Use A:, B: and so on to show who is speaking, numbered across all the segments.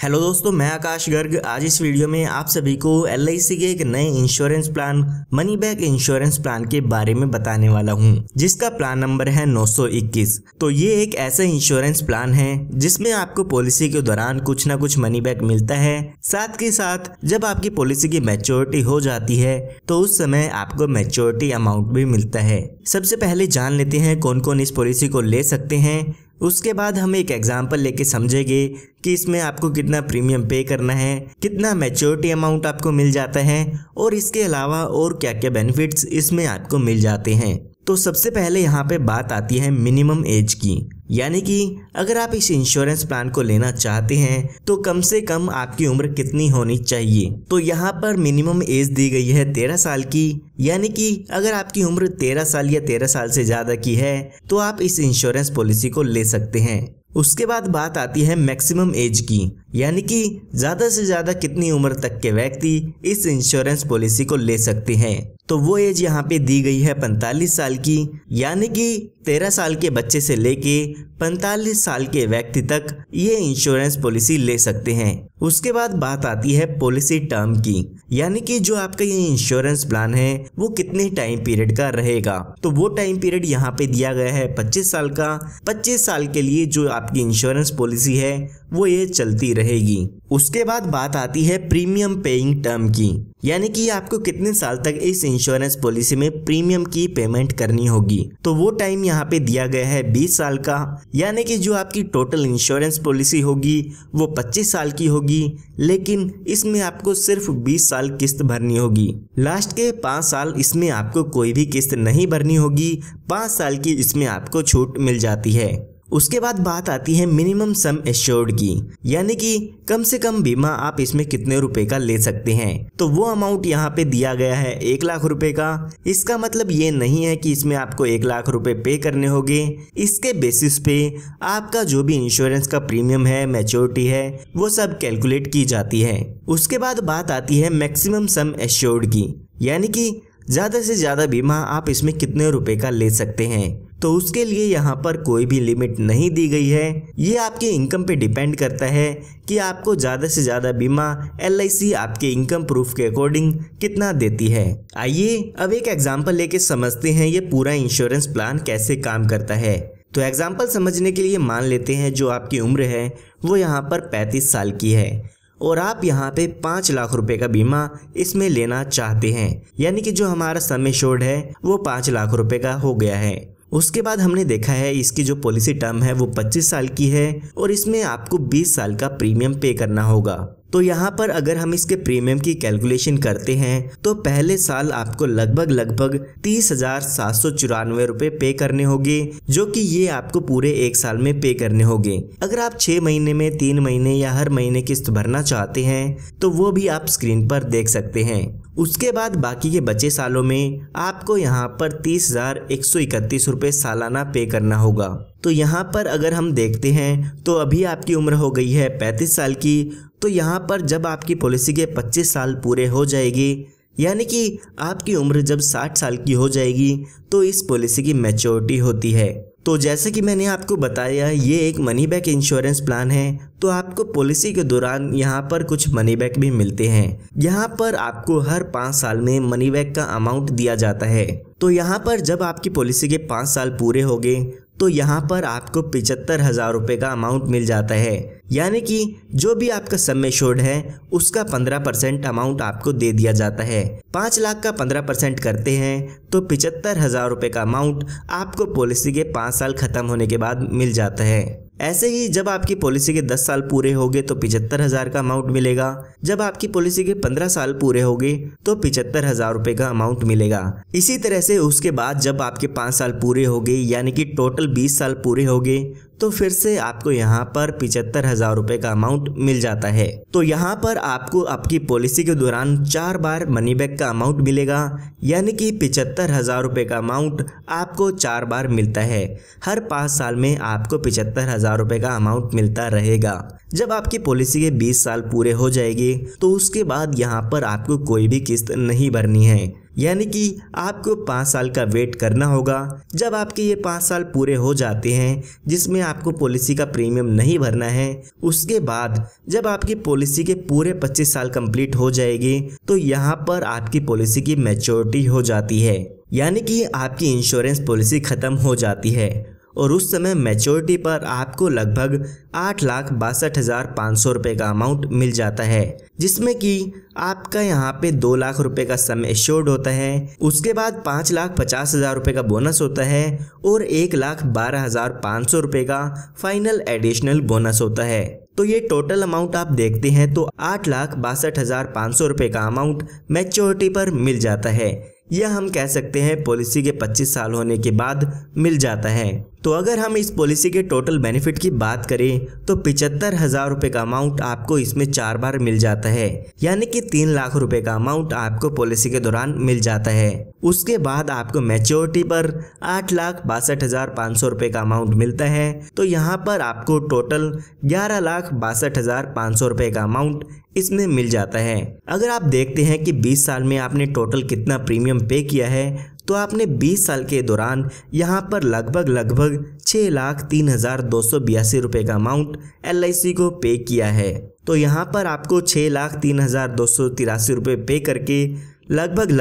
A: Hello दोस्तों, मैं आकाश गर्ग। आज इस वीडियो में आप सभी को LIC के एक नए insurance plan money back insurance plan के बारे में बताने वाला हूं, जिसका प्लान नंबर है 921। तो ये एक ऐसा इंश्योरेंस प्लान है जिसमें आपको पॉलिसी के दौरान कुछ ना कुछ मनी बैक मिलता है। साथ के साथ जब आपकी पॉलिसी की मैच्योरिटी हो जाती है तो उस समय आपको मैच्योरिटी अमाउंट भी मिलता है। सबसे पहले जान लेते हैं कौन कौन इस पॉलिसी को ले सकते हैं। उसके बाद हम एक एग्जाम्पल लेके समझेंगे कि इसमें आपको कितना प्रीमियम पे करना है, कितना मैच्योरिटी अमाउंट आपको मिल जाता है और इसके अलावा और क्या क्या बेनिफिट्स इसमें आपको मिल जाते हैं। तो सबसे पहले यहाँ पे बात आती है मिनिमम एज की, यानी कि अगर आप इस इंश्योरेंस प्लान को लेना चाहते हैं तो कम से कम आपकी उम्र कितनी होनी चाहिए। तो यहाँ पर मिनिमम एज दी गई है 13 साल की, यानी कि अगर आपकी उम्र 13 साल या 13 साल से ज़्यादा की है तो आप इस इंश्योरेंस पॉलिसी को ले सकते हैं। उसके बाद बात आती है मैक्सिमम एज की, यानी कि ज़्यादा से ज़्यादा कितनी उम्र तक के व्यक्ति इस इंश्योरेंस पॉलिसी को ले सकते हैं। तो वो एज यहाँ पे दी गई है 45 साल की, यानी कि 13 साल के बच्चे से लेके 45 साल के व्यक्ति तक ये इंश्योरेंस पॉलिसी ले सकते हैं। उसके बाद बात आती है पॉलिसी टर्म की, यानी कि जो आपका ये इंश्योरेंस प्लान है वो कितने टाइम पीरियड का रहेगा। तो वो टाइम पीरियड यहाँ पे दिया गया है 25 साल का। 25 साल के लिए जो आपकी इंश्योरेंस पॉलिसी है वो ये चलती रहेगी। उसके बाद बात आती है प्रीमियम पेइंग टर्म की, यानी कि आपको कितने साल तक इस इंश्योरेंस पॉलिसी में प्रीमियम की पेमेंट करनी होगी। तो वो टाइम यहाँ पे दिया गया है 20 साल का, यानी कि जो आपकी टोटल इंश्योरेंस पॉलिसी होगी वो 25 साल की होगी, लेकिन इसमें आपको सिर्फ 20 साल किस्त भरनी होगी। लास्ट के 5 साल इसमें आपको कोई भी किस्त नहीं भरनी होगी। 5 साल की इसमें आपको छूट मिल जाती है। उसके बाद बात आती है मिनिमम सम एश्योर्ड की, यानी कि कम से कम बीमा आप इसमें कितने रुपए का ले सकते हैं। तो वो अमाउंट यहाँ पे दिया गया है 1 लाख रुपए का। इसका मतलब ये नहीं है कि इसमें आपको 1 लाख रुपए पे करने होंगे। इसके बेसिस पे आपका जो भी इंश्योरेंस का प्रीमियम है, मैच्योरिटी है, वो सब कैलकुलेट की जाती है। उसके बाद बात आती है मैक्सिमम सम एश्योर्ड की, यानी कि ज़्यादा से ज़्यादा बीमा आप इसमें कितने रुपए का ले सकते हैं। तो उसके लिए यहाँ पर कोई भी लिमिट नहीं दी गई है। ये आपके इनकम पे डिपेंड करता है कि आपको ज़्यादा से ज़्यादा बीमा LIC आपके इनकम प्रूफ के अकॉर्डिंग कितना देती है। आइए अब एक एग्जांपल लेके समझते हैं ये पूरा इंश्योरेंस प्लान कैसे काम करता है। तो एग्जांपल समझने के लिए मान लेते हैं जो आपकी उम्र है वो यहाँ पर 35 साल की है और आप यहाँ पे 5 लाख रुपए का बीमा इसमें लेना चाहते हैं, यानी कि जो हमारा सम एश्योर्ड है वो 5 लाख रुपए का हो गया है। उसके बाद हमने देखा है इसकी जो पॉलिसी टर्म है वो 25 साल की है और इसमें आपको 20 साल का प्रीमियम पे करना होगा। तो यहाँ पर अगर हम इसके प्रीमियम की कैलकुलेशन करते हैं तो पहले साल आपको लगभग 30,794 रुपए पे करने होंगे, जो कि ये आपको पूरे 1 साल में पे करने होंगे। अगर आप 6 महीने में, 3 महीने या हर महीने किस्त भरना चाहते हैं तो वो भी आप स्क्रीन पर देख सकते हैं। उसके बाद बाकी के बचे सालों में आपको यहाँ पर 30,131 रुपये सालाना पे करना होगा। तो यहाँ पर अगर हम देखते हैं तो अभी आपकी उम्र हो गई है 35 साल की। तो यहाँ पर जब आपकी पॉलिसी के 25 साल पूरे हो जाएगी, यानी कि आपकी उम्र जब 60 साल की हो जाएगी तो इस पॉलिसी की मैच्योरिटी होती है। तो जैसे कि मैंने आपको बताया ये एक मनी बैक इंश्योरेंस प्लान है, तो आपको पॉलिसी के दौरान यहाँ पर कुछ मनी बैक भी मिलते हैं। यहाँ पर आपको हर 5 साल में मनी बैक का अमाउंट दिया जाता है। तो यहाँ पर जब आपकी पॉलिसी के 5 साल पूरे हो गए तो यहाँ पर आपको 75,000 रुपये का अमाउंट मिल जाता है, यानी कि जो भी आपका सम एश्योर्ड है उसका 15% अमाउंट आपको दे दिया जाता है। 5 लाख का 15% करते हैं तो 75,000 रुपये का अमाउंट आपको पॉलिसी के 5 साल खत्म होने के बाद मिल जाता है। ऐसे ही जब आपकी पॉलिसी के 10 साल पूरे हो गए तो 75,000 का अमाउंट मिलेगा। जब आपकी पॉलिसी के 15 साल पूरे हो गए तो 75,000 रुपये का अमाउंट मिलेगा। इसी तरह से उसके बाद जब आपके 5 साल पूरे हो गए, यानी कि टोटल 20 साल पूरे हो गए, तो फिर से आपको यहाँ पर 75,000 रुपये का अमाउंट मिल जाता है। तो यहाँ पर आपको आपकी पॉलिसी के दौरान 4 बार मनी बैक का अमाउंट मिलेगा, यानी कि 75,000 रुपये का अमाउंट आपको 4 बार मिलता है। हर 5 साल में आपको 75,000 रुपये का अमाउंट मिलता रहेगा। जब आपकी पॉलिसी के 20 साल पूरे हो जाएंगे तो उसके बाद यहाँ पर आपको कोई भी किस्त नहीं भरनी है। यानी कि आपको 5 साल का वेट करना होगा। जब आपके ये 5 साल पूरे हो जाते हैं जिसमें आपको पॉलिसी का प्रीमियम नहीं भरना है, उसके बाद जब आपकी पॉलिसी के पूरे 25 साल कंप्लीट हो जाएंगे तो यहाँ पर आपकी पॉलिसी की मैच्योरिटी हो जाती है, यानी कि आपकी इंश्योरेंस पॉलिसी खत्म हो जाती है और उस समय मैच्योरिटी पर आपको लगभग 8,62,500 रुपये का अमाउंट मिल जाता है, जिसमें कि आपका यहाँ पे 2 लाख रुपए का सम एश्योर्ड होता है। उसके बाद 5,50,000 रुपये का बोनस होता है और 1,12,500 रुपये का फाइनल एडिशनल बोनस होता है। तो ये टोटल अमाउंट आप देखते हैं तो 8,62,500 रुपये का अमाउंट मैच्योरिटी पर मिल जाता है। यह हम कह सकते हैं पॉलिसी के 25 साल होने के बाद मिल जाता है। तो अगर हम इस पॉलिसी के टोटल बेनिफिट की बात करें तो 75,000 रुपये का अमाउंट आपको इसमें 4 बार मिल जाता है, यानी कि 3 लाख रुपए का अमाउंट आपको पॉलिसी के दौरान मिल जाता है। उसके बाद आपको मैच्योरिटी पर 8,62,500 रुपये का अमाउंट मिलता है। तो यहाँ पर आपको टोटल 11,62,500 रुपये का अमाउंट इसमें मिल जाता है। अगर आप देखते हैं कि 20 साल में आपने टोटल कितना प्रीमियम पे किया है तो आपने 20 साल के दौरान यहाँ पर लगभग 6,03,282 रुपये का अमाउंट LIC को पे किया है। तो यहाँ पर आपको 6,03,283 रुपये पे करके लगभग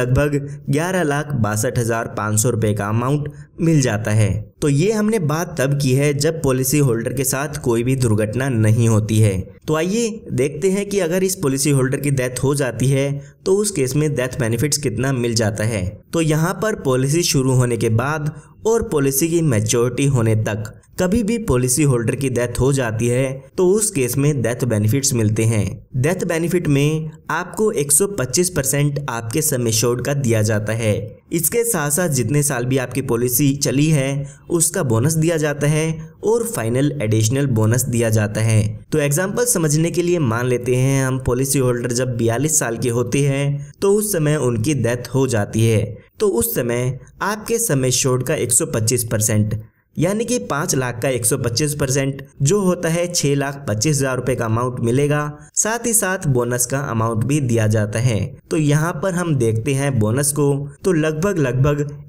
A: 11,62,500 रुपये का अमाउंट मिल जाता है। तो ये हमने बात तब की है जब पॉलिसी होल्डर के साथ कोई भी दुर्घटना नहीं होती है। तो आइए देखते हैं कि अगर इस पॉलिसी होल्डर की डेथ हो जाती है तो उस केस में डेथ बेनिफिट्स कितना मिल जाता है। तो यहाँ पर पॉलिसी शुरू होने के बाद और पॉलिसी की मैच्योरिटी होने तक कभी भी पॉलिसी होल्डर की डेथ हो जाती है तो उस केस में डेथ बेनिफिट्स मिलते हैं। डेथ बेनिफिट में आपको 125% आपके सम एश्योर्ड का दिया जाता है। इसके साथ साथ जितने साल भी आपकी पॉलिसी चली है उसका बोनस दिया जाता है और फाइनल एडिशनल बोनस दिया जाता है। तो एग्जांपल समझने के लिए मान लेते हैं हम पॉलिसी होल्डर जब 42 साल के होते हैं तो उस समय उनकी डेथ हो जाती है। तो उस समय आपके सम एश्योर्ड का 125% यानी कि 5 लाख का 125% जो होता है 6,25,000 रुपये का अमाउंट मिलेगा। साथ ही साथ बोनस का अमाउंट भी दिया जाता है। तो यहाँ पर हम देखते हैं बोनस को तो लगभग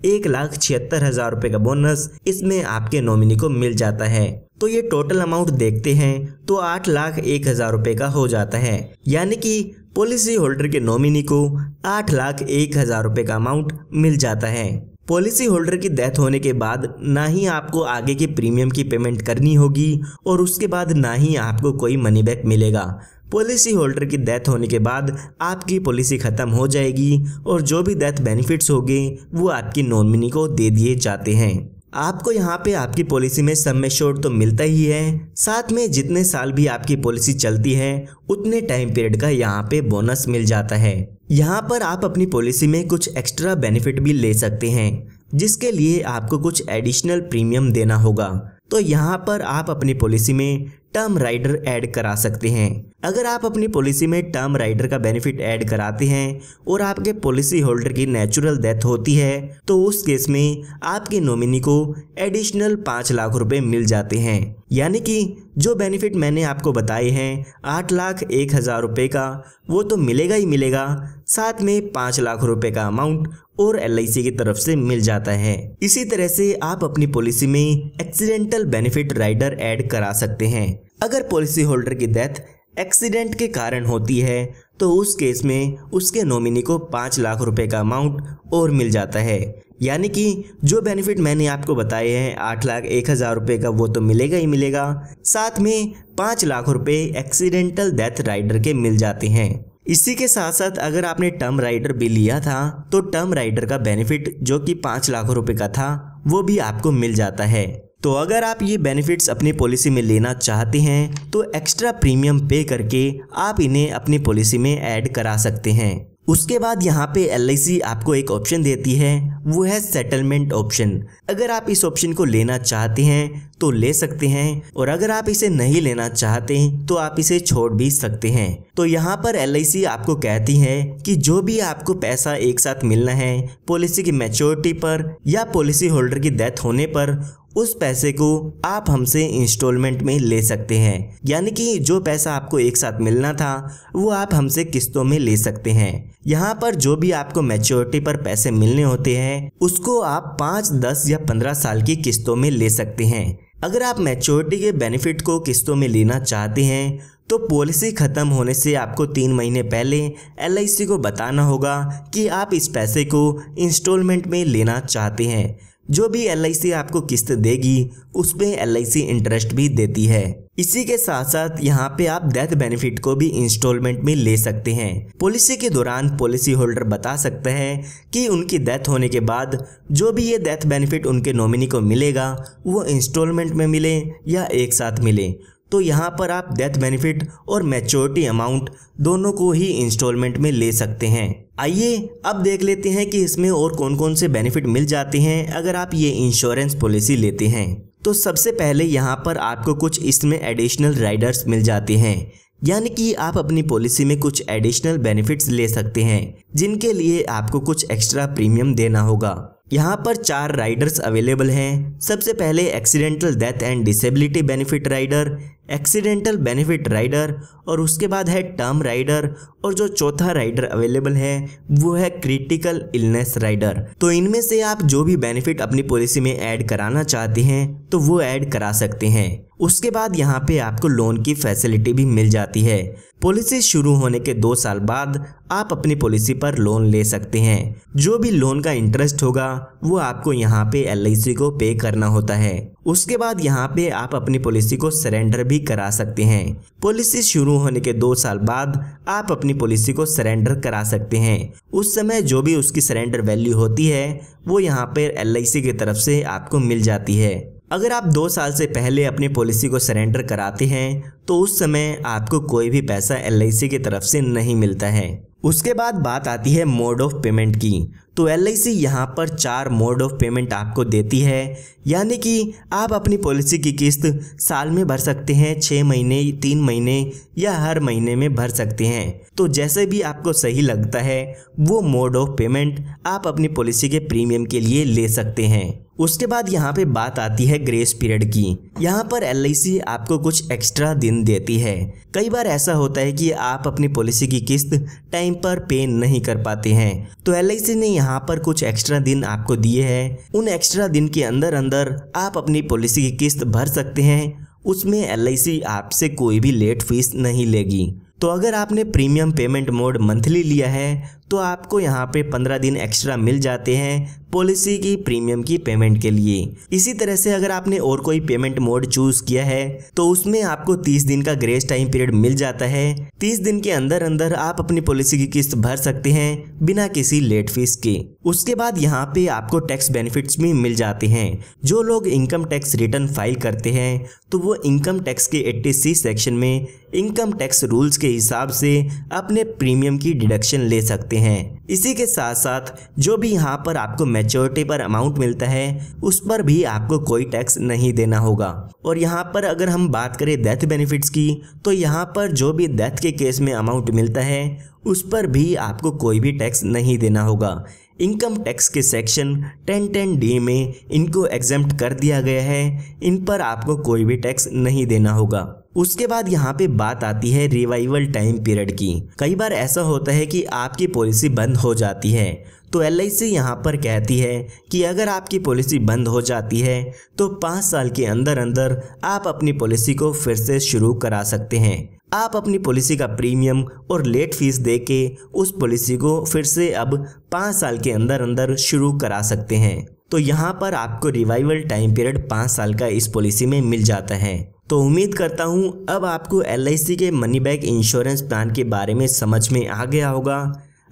A: 1,76,000 रुपये का बोनस इसमें आपके नॉमिनी को मिल जाता है। तो ये टोटल अमाउंट देखते हैं तो 8,01,000 रुपये का हो जाता है, यानी कि पॉलिसी होल्डर के नॉमिनी को 8,01,000 रुपये का अमाउंट मिल जाता है। पॉलिसी होल्डर की डेथ होने के बाद ना ही आपको आगे की प्रीमियम की पेमेंट करनी होगी और उसके बाद ना ही आपको कोई मनी बैक मिलेगा। पॉलिसी होल्डर की डेथ होने के बाद आपकी पॉलिसी खत्म हो जाएगी और जो भी डेथ बेनिफिट्स होंगे वो आपकी नॉमिनी को दे दिए जाते हैं। आपको यहाँ पे आपकी पॉलिसी में सम एश्योर्ड तो मिलता ही है, साथ में जितने साल भी आपकी पॉलिसी चलती है उतने टाइम पीरियड का यहाँ पे बोनस मिल जाता है। यहाँ पर आप अपनी पॉलिसी में कुछ एक्स्ट्रा बेनिफिट भी ले सकते हैं जिसके लिए आपको कुछ एडिशनल प्रीमियम देना होगा। तो यहाँ पर आप अपनी पॉलिसी में टर्म राइडर ऐड करा सकते हैं। अगर आप अपनी पॉलिसी में टर्म राइडर का बेनिफिट ऐड कराते हैं और आपके पॉलिसी होल्डर की नेचुरल डेथ होती है तो उस केस में आपके नॉमिनी को एडिशनल 5 लाख रुपए मिल जाते हैं, यानी कि जो बेनिफिट मैंने आपको बताए हैं 8,01,000 रुपये का वो तो मिलेगा ही मिलेगा, साथ में 5 लाख रुपए का अमाउंट और LIC की तरफ से मिल जाता है। इसी तरह से आप अपनी पॉलिसी में एक्सीडेंटल बेनिफिट राइडर ऐड करा सकते हैं। अगर पॉलिसी होल्डर की डेथ एक्सीडेंट के कारण होती है तो उस केस में उसके नॉमिनी को 5 लाख रुपए का अमाउंट और मिल जाता है, यानी कि जो बेनिफिट मैंने आपको बताए हैं 8,01,000 रुपये का वो तो मिलेगा ही मिलेगा, साथ में 5 लाख रुपए एक्सीडेंटल डेथ राइडर के मिल जाते हैं। इसी के साथ साथ अगर आपने टर्म राइडर भी लिया था तो टर्म राइडर का बेनिफिट जो कि 5 लाख रुपए का था वो भी आपको मिल जाता है। तो अगर आप ये बेनिफिट्स अपनी पॉलिसी में लेना चाहते हैं तो एक्स्ट्रा प्रीमियम पे करके आप इन्हें अपनी पॉलिसी में ऐड करा सकते हैं। उसके बाद यहाँ पे LIC आपको एक ऑप्शन देती है, वो है सेटलमेंट ऑप्शन। अगर आप इस ऑप्शन को लेना चाहते हैं तो ले सकते हैं और अगर आप इसे नहीं लेना चाहते तो आप इसे छोड़ भी सकते हैं। तो यहाँ पर LIC आपको कहती है कि जो भी आपको पैसा एक साथ मिलना है पॉलिसी की मैच्योरिटी पर या पॉलिसी होल्डर की डेथ होने पर उस पैसे को आप हमसे इंस्टॉलमेंट में ले सकते हैं, यानी कि जो पैसा आपको एक साथ मिलना था वो आप हमसे किस्तों में ले सकते हैं। यहाँ पर जो भी आपको मैच्योरिटी पर पैसे मिलने होते हैं उसको आप 5, 10 या 15 साल की किस्तों में ले सकते हैं। अगर आप मैच्योरिटी के बेनिफिट को किस्तों में लेना चाहते हैं तो पॉलिसी खत्म होने से आपको 3 महीने पहले LIC को बताना होगा कि आप इस पैसे को इंस्टॉलमेंट में लेना चाहते हैं। जो भी LIC आपको किस्त देगी उस पे LIC इंटरेस्ट भी देती है। इसी के साथ साथ यहाँ पे आप डेथ बेनिफिट को भी इंस्टॉलमेंट में ले सकते हैं। पॉलिसी के दौरान पॉलिसी होल्डर बता सकता है कि उनकी डेथ होने के बाद जो भी ये डेथ बेनिफिट उनके नॉमिनी को मिलेगा वो इंस्टॉलमेंट में मिले या एक साथ मिले। तो यहाँ पर आप डेथ बेनिफिट और मैच्योरिटी अमाउंट दोनों को ही इंस्टॉलमेंट में ले सकते हैं। आइए अब देख लेते हैं कि इसमें और कौन कौन से बेनिफिट मिल जाते हैं अगर आप ये इंश्योरेंस पॉलिसी लेते हैं। तो सबसे पहले यहाँ पर आपको कुछ इसमें एडिशनल राइडर्स मिल जाते हैं, यानी कि आप अपनी पॉलिसी में कुछ एडिशनल बेनिफिट्स ले सकते हैं जिनके लिए आपको कुछ एक्स्ट्रा प्रीमियम देना होगा। यहाँ पर 4 राइडर्स अवेलेबल हैं। सबसे पहले accidental death and disability benefit rider, accidental benefit rider और उसके बाद है टर्म राइडर, और जो चौथा राइडर अवेलेबल है वो है क्रिटिकल इलनेस राइडर। तो इनमें से आप जो भी बेनिफिट अपनी पॉलिसी में ऐड कराना चाहते हैं तो वो ऐड करा सकते हैं। उसके बाद यहाँ पे आपको लोन की फैसिलिटी भी मिल जाती है। पॉलिसी शुरू होने के 2 साल बाद आप अपनी पॉलिसी पर लोन ले सकते हैं। जो भी लोन का इंटरेस्ट होगा वो आपको यहाँ पे LIC को पे करना होता है। उसके बाद यहाँ पे आप अपनी पॉलिसी को सरेंडर भी करा सकते हैं। पॉलिसी शुरू होने के 2 साल बाद आप अपनी पॉलिसी को सरेंडर करा सकते हैं। उस समय जो भी उसकी सरेंडर वैल्यू होती है वो यहाँ पे LIC की तरफ से आपको मिल जाती है। अगर आप 2 साल से पहले अपनी पॉलिसी को सरेंडर कराते हैं तो उस समय आपको कोई भी पैसा LIC की तरफ से नहीं मिलता है। उसके बाद बात आती है मोड ऑफ पेमेंट की। तो LIC यहाँ पर 4 मोड ऑफ पेमेंट आपको देती है, यानी कि आप अपनी पॉलिसी की किस्त साल में भर सकते हैं, 6 महीने, 3 महीने या हर महीने में भर सकते हैं। तो जैसे भी आपको सही लगता है वो मोड ऑफ पेमेंट आप अपनी पॉलिसी के प्रीमियम के लिए ले सकते हैं। उसके बाद यहाँ पे बात आती है ग्रेस पीरियड की। यहाँ पर LIC आपको कुछ एक्स्ट्रा दिन देती है। कई बार ऐसा होता है कि आप अपनी पॉलिसी की किस्त टाइम पर पे नहीं कर पाते हैं, तो LIC ने यहाँ पर कुछ एक्स्ट्रा दिन आपको दिए हैं। उन एक्स्ट्रा दिन के अंदर अंदर आप अपनी पॉलिसी की किस्त भर सकते हैं। उसमें LIC आपसे कोई भी लेट फीस नहीं लेगी। तो अगर आपने प्रीमियम पेमेंट मोड मंथली लिया है तो आपको यहाँ पे 15 दिन एक्स्ट्रा मिल जाते हैं पॉलिसी की प्रीमियम की पेमेंट के लिए। इसी तरह से अगर आपने और कोई पेमेंट मोड चूज किया है तो उसमें आपको 30 दिन का ग्रेस टाइम पीरियड मिल जाता है। 30 दिन के अंदर अंदर आप अपनी पॉलिसी की किस्त भर सकते हैं बिना किसी लेट फीस के। उसके बाद यहाँ पे आपको टैक्स बेनिफिट्स भी मिल जाते हैं। जो लोग इनकम टैक्स रिटर्न फाइल करते हैं तो वो इनकम टैक्स के 80C सेक्शन में इनकम टैक्स रूल्स के हिसाब से अपने प्रीमियम की डिडक्शन ले सकते हैं। इसी के साथ साथ जो भी यहाँ पर आपको मैच्योरिटी पर अमाउंट मिलता है उस पर भी आपको कोई टैक्स नहीं देना होगा। और यहाँ पर अगर हम बात करें डेथ बेनिफिट्स की तो यहाँ पर जो भी डेथ के केस में अमाउंट मिलता है उस पर भी आपको कोई भी टैक्स नहीं देना होगा। इनकम टैक्स के सेक्शन 1010D में इनको एग्जेम्प्ट कर दिया गया है, इन पर आपको कोई भी टैक्स नहीं देना होगा। उसके बाद यहाँ पे बात आती है रिवाइवल टाइम पीरियड की। कई बार ऐसा होता है कि आपकी पॉलिसी बंद हो जाती है तो LIC यहाँ पर कहती है कि अगर आपकी पॉलिसी बंद हो जाती है तो 5 साल के अंदर अंदर आप अपनी पॉलिसी को फिर से शुरू करा सकते हैं। आप अपनी पॉलिसी का प्रीमियम और लेट फीस देके उस पॉलिसी को फिर से अब 5 साल के अंदर अंदर शुरू करा सकते हैं। तो यहाँ पर आपको रिवाइवल टाइम पीरियड 5 साल का इस पॉलिसी में मिल जाता है। तो उम्मीद करता हूँ अब आपको LIC के मनी बैक इंश्योरेंस प्लान के बारे में समझ में आ गया होगा।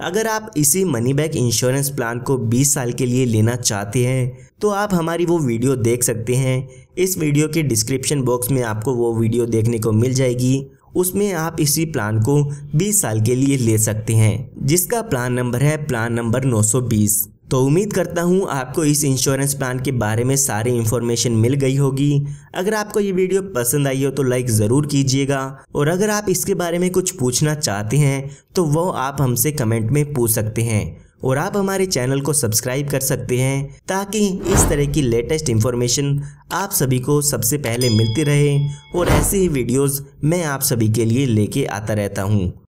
A: अगर आप इसी मनी बैक इंश्योरेंस प्लान को 20 साल के लिए लेना चाहते हैं तो आप हमारी वो वीडियो देख सकते हैं। इस वीडियो के डिस्क्रिप्शन बॉक्स में आपको वो वीडियो देखने को मिल जाएगी। उसमें आप इसी प्लान को 20 साल के लिए ले सकते हैं, जिसका प्लान नंबर है प्लान नंबर 920। तो उम्मीद करता हूँ आपको इस इंश्योरेंस प्लान के बारे में सारी इन्फॉर्मेशन मिल गई होगी। अगर आपको ये वीडियो पसंद आई हो तो लाइक ज़रूर कीजिएगा, और अगर आप इसके बारे में कुछ पूछना चाहते हैं तो वो आप हमसे कमेंट में पूछ सकते हैं। और आप हमारे चैनल को सब्सक्राइब कर सकते हैं ताकि इस तरह की लेटेस्ट इंफॉर्मेशन आप सभी को सबसे पहले मिलती रहे और ऐसे ही वीडियोस मैं आप सभी के लिए लेके आता रहता हूं।